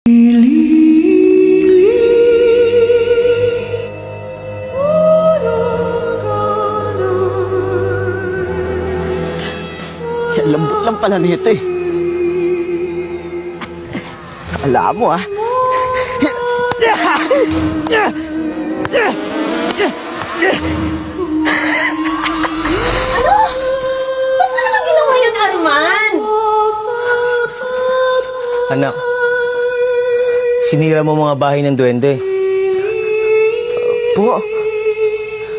Yan, lambot lang pala nito eh. Alam mo ah. Ano? Ba't mo naman ginawa yun, Arman? Anak, sinira mo mga bahay ng duwende. Po,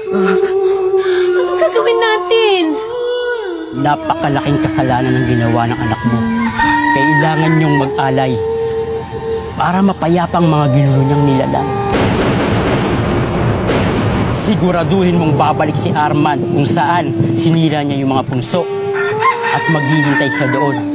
Ano gagawin natin? Napakalaking kasalanan ng ginawa ng anak mo. Kailangan niyong mag-alay para mapayapang mga ginulo niyang nilalang. Siguraduhin mong babalik si Arman kung saan sinira niya yung mga punso at maghihintay siya doon.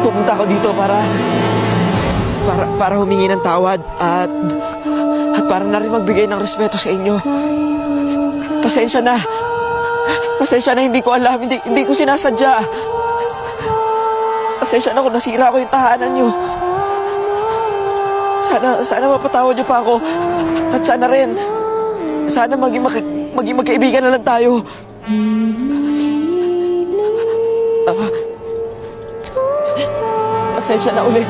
pumunta ako dito para humingi ng tawad at para na rin magbigay ng respeto sa inyo. Pasensya na. Pasensya na, hindi ko alam, hindi ko sinasadya. Pasensya na kung nasira ko yung tahanan nyo. Sana mapatawad nyo pa ako. At sana maging magkaibigan na lang tayo. Pasensya na ulit.